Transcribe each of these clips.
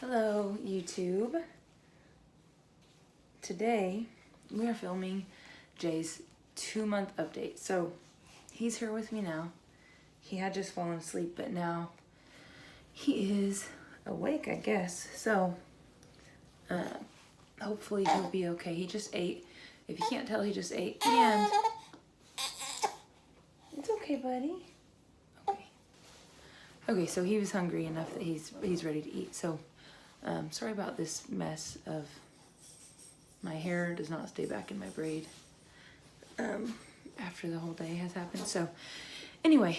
Hello, YouTube. Today we are filming Jay's 2-month update. So he's here with me now. He had just fallen asleep, but now he is awake, I guess. So hopefully he'll be okay. He just ate. If you can't tell, he just ate. And it's okay, buddy. Okay, so he was hungry enough that he's ready to eat. So sorry about this mess of my hair does not stay back in my braid after the whole day has happened. So anyway,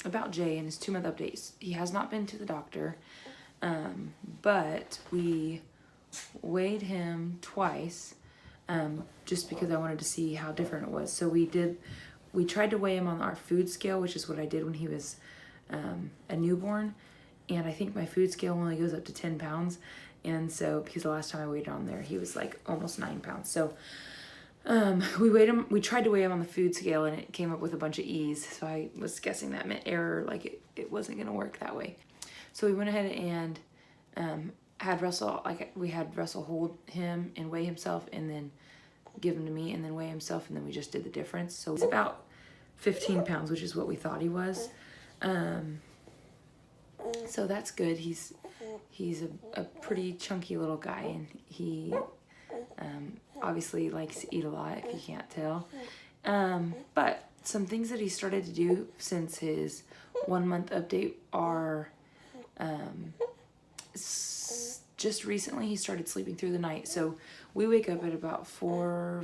about Jay and his 2-month updates. He has not been to the doctor, but we weighed him twice just because I wanted to see how different it was. So we tried to weigh him on our food scale, which is what I did when he was a newborn. And I think my food scale only goes up to 10 pounds. And so, because the last time I weighed on there, he was like almost 9 pounds. So, we tried to weigh him on the food scale and it came up with a bunch of E's. So I was guessing that meant error, like it wasn't going to work that way. So we went ahead and, had Russell hold him and weigh himself and then give him to me and then weigh himself. And then we just did the difference. So it's about 15 pounds, which is what we thought he was. So that's good. He's a pretty chunky little guy, and he obviously likes to eat a lot, if you can't tell. But some things that he started to do since his 1-month update are just recently he started sleeping through the night. So we wake up at about 4:45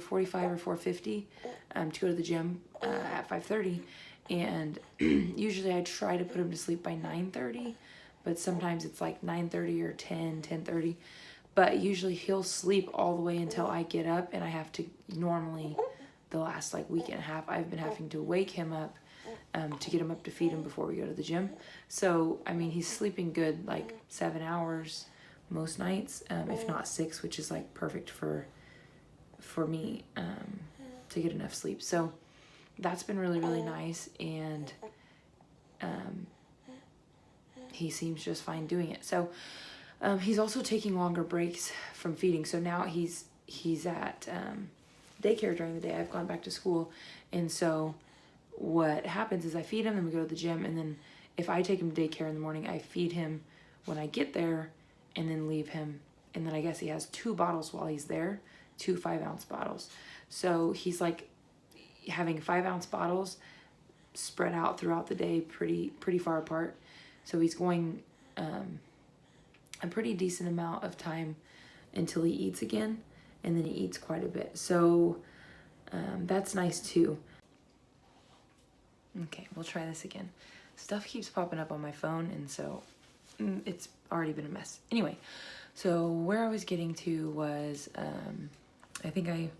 or 4:50 to go to the gym at 5:30. And usually I try to put him to sleep by 9:30, but sometimes it's like 9:30 or 10:30. But usually he'll sleep all the way until I get up, and I have to normally the last like week and a half I've been having to wake him up to get him up to feed him before we go to the gym. So I mean, he's sleeping good like 7 hours most nights, if not 6, which is like perfect for me to get enough sleep. So that's been really, really nice, and he seems just fine doing it. So he's also taking longer breaks from feeding. So now he's at daycare during the day. I've gone back to school, and so what happens is I feed him, then we go to the gym, and then if I take him to daycare in the morning, I feed him when I get there, and then leave him. And then I guess he has 2 bottles while he's there, 2 5-ounce bottles. So he's like having 5-ounce bottles spread out throughout the day, pretty far apart. So he's going a pretty decent amount of time until he eats again, and then he eats quite a bit. So that's nice too. Okay, we'll try this again. Stuff keeps popping up on my phone, and so it's already been a mess. Anyway, so where I was getting to was I think I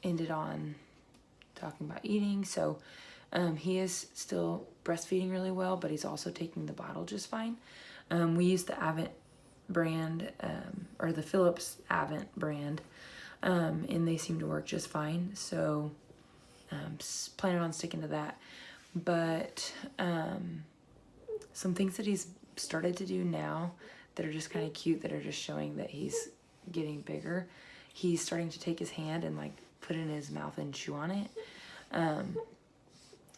ended on talking about eating. So he is still breastfeeding really well, but he's also taking the bottle just fine. We use the Avent brand, or the Philips Avent brand, and they seem to work just fine. So planning on sticking to that. But some things that he's started to do now that are just kind of cute, that are just showing that he's getting bigger. He's starting to take his hand and like put it in his mouth and chew on it,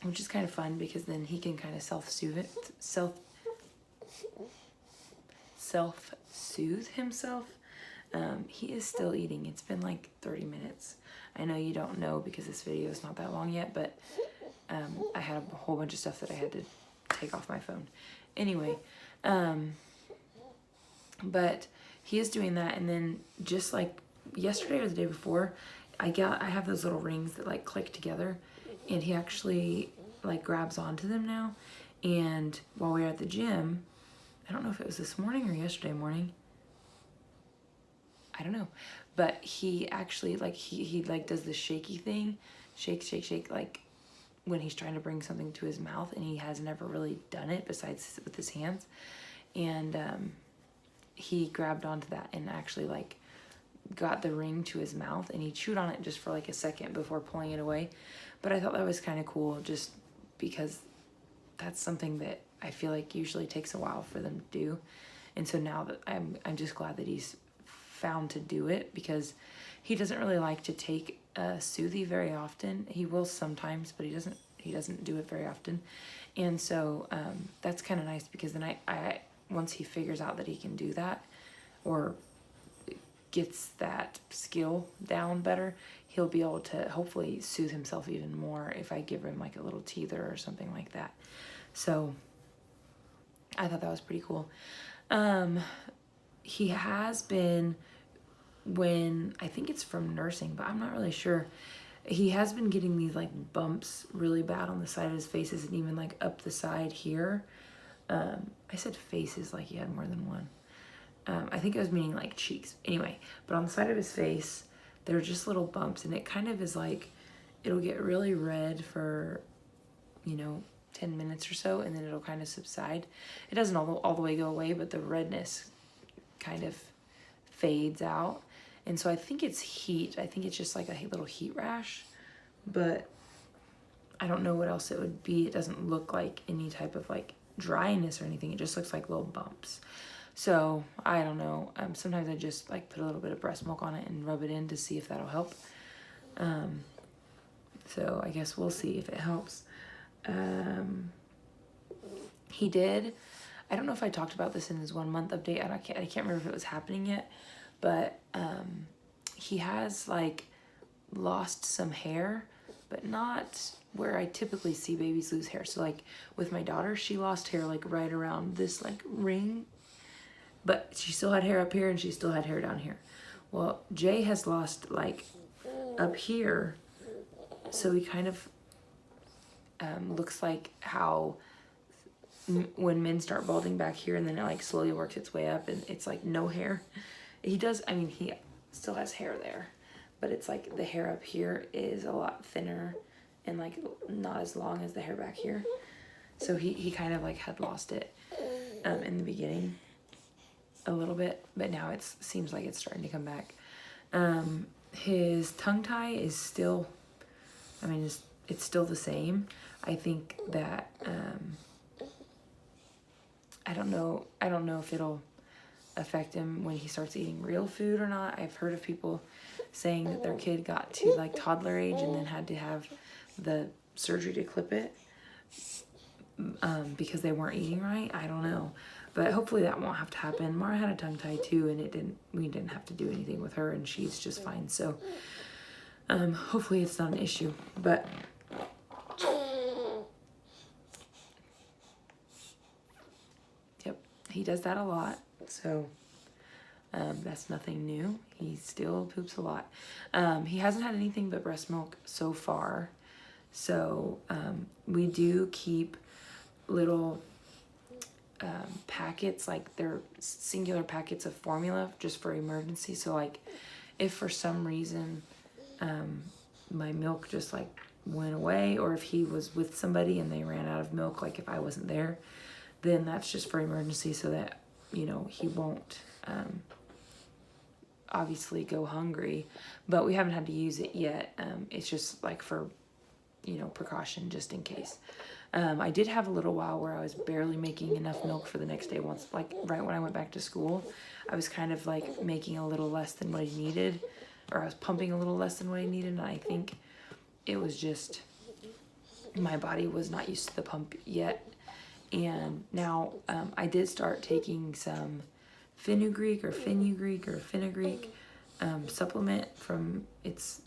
which is kind of fun because then he can kind of self-soothe himself. He is still eating. It's been like 30 minutes. I know you don't know because this video is not that long yet, but I had a whole bunch of stuff that I had to take off my phone. Anyway, but he is doing that, and then just like yesterday or the day before, I have those little rings that like click together, and he actually like grabs onto them now. And while we were at the gym, I don't know if it was this morning or yesterday morning, I don't know, but he actually like he like does the shaky thing, shake like when he's trying to bring something to his mouth, and he has never really done it besides with his hands. And he grabbed onto that and actually like got the ring to his mouth, and he chewed on it just for like a second before pulling it away. But I thought that was kind of cool, just because that's something that I feel like usually takes a while for them to do. And so now that I'm just glad that he's found to do it, because he doesn't really like to take a Soothie very often. He will sometimes, but he doesn't do it very often. And so that's kind of nice, because then I once he figures out that he can do that, or gets that skill down better, he'll be able to hopefully soothe himself even more if I give him like a little teether or something like that. So I thought that was pretty cool. He has been, when, I think it's from nursing, but I'm not really sure, he has been getting these like bumps really bad on the side of his faces, and even like up the side here. I said faces like he had more than one. I think it was meaning like cheeks. Anyway, but on the side of his face, they're just little bumps, and it kind of is like, it'll get really red for, 10 minutes or so, and then it'll kind of subside. It doesn't all the way go away, but the redness kind of fades out. And so I think it's heat. I think it's just like a little heat rash, but I don't know what else it would be. It doesn't look like any type of like dryness or anything. It just looks like little bumps. So I don't know. Sometimes I just like put a little bit of breast milk on it and rub it in to see if that'll help. So I guess we'll see if it helps. He did, I don't know if I talked about this in his 1 month update. I can't remember if it was happening yet, but he has like lost some hair, but not where I typically see babies lose hair. So like with my daughter, she lost hair like right around this like ring, but she still had hair up here and she still had hair down here. Well, Jay has lost like up here, so he kind of looks like how when men start balding back here, and then it like slowly works its way up, and it's like no hair. He does, I mean, he still has hair there, but it's like the hair up here is a lot thinner and like not as long as the hair back here. So he kind of like had lost it in the beginning a little bit, but now it seems like it's starting to come back. His tongue tie is still, I mean, it's still the same. I think that I don't know if it'll affect him when he starts eating real food or not. I've heard of people saying that their kid got to like toddler age and then had to have the surgery to clip it because they weren't eating right. I don't know, but hopefully that won't have to happen. Mara had a tongue tie too, and we didn't have to do anything with her, and she's just fine. So hopefully it's not an issue, but yep, he does that a lot. So that's nothing new. He still poops a lot. He hasn't had anything but breast milk so far. So we do keep little packets, like they're singular packets of formula just for emergency. So like if for some reason my milk just like went away, or if he was with somebody and they ran out of milk, like if I wasn't there, then that's just for emergency, so that he won't obviously go hungry. But we haven't had to use it yet. It's just like for precaution, just in case. I did have a little while where I was barely making enough milk for the next day. Once, like right when I went back to school, I was kind of like making a little less than what he needed, or I was pumping a little less than what he needed, and I think it was just my body was not used to the pump yet. And now I did start taking some fenugreek supplement from, it's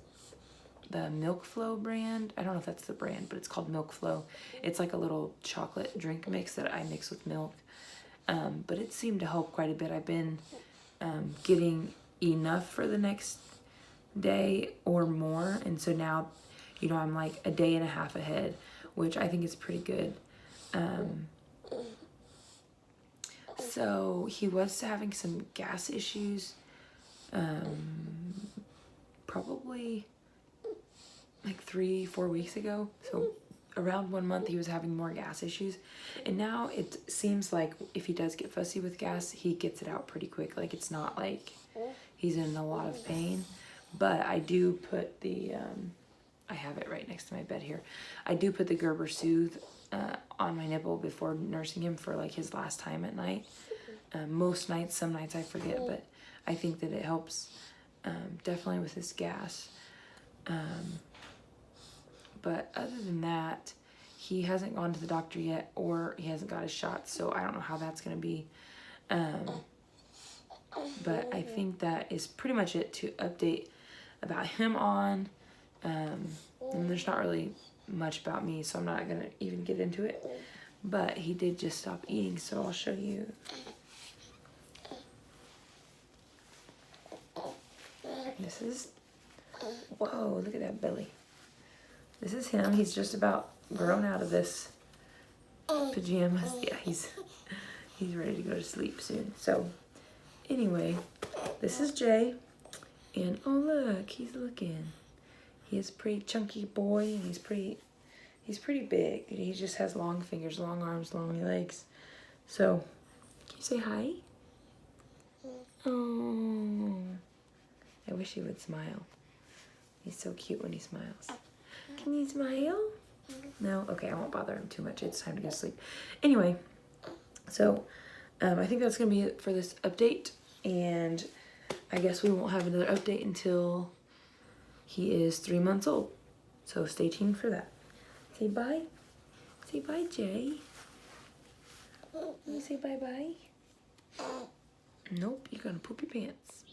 the Milk Flow brand. I don't know if that's the brand, but it's called Milk Flow. It's like a little chocolate drink mix that I mix with milk. But it seemed to help quite a bit. I've been getting enough for the next day or more. And so now, I'm like a day and a half ahead, which I think is pretty good. So he was having some gas issues, probably like 3-4 weeks ago. So around 1 month he was having more gas issues, and now it seems like if he does get fussy with gas, he gets it out pretty quick. Like it's not like he's in a lot of pain, but I do put the I have it right next to my bed here. I do put the Gerber Soothe on my nipple before nursing him for like his last time at night. Most nights, some nights I forget, but I think that it helps definitely with his gas. But other than that, he hasn't gone to the doctor yet, or he hasn't got his shots, so I don't know how that's going to be. But I think that is pretty much it to update about him on. And there's not really much about me, so I'm not going to even get into it. But he did just stop eating, so I'll show you. This is, whoa, look at that belly. This is him. He's just about grown out of this pajamas. Yeah, he's ready to go to sleep soon. So anyway, this is Jay. And oh look, he's looking. He is a pretty chunky boy, and he's pretty big. He just has long fingers, long arms, long legs. So, can you say hi? Oh, I wish he would smile. He's so cute when he smiles. Can you smile? No? Okay, I won't bother him too much. It's time to go to sleep. Anyway, so I think that's going to be it for this update. And I guess we won't have another update until he is 3 months old. So stay tuned for that. Say bye. Say bye, Jay. You say bye-bye? Nope, you're going to poop your pants.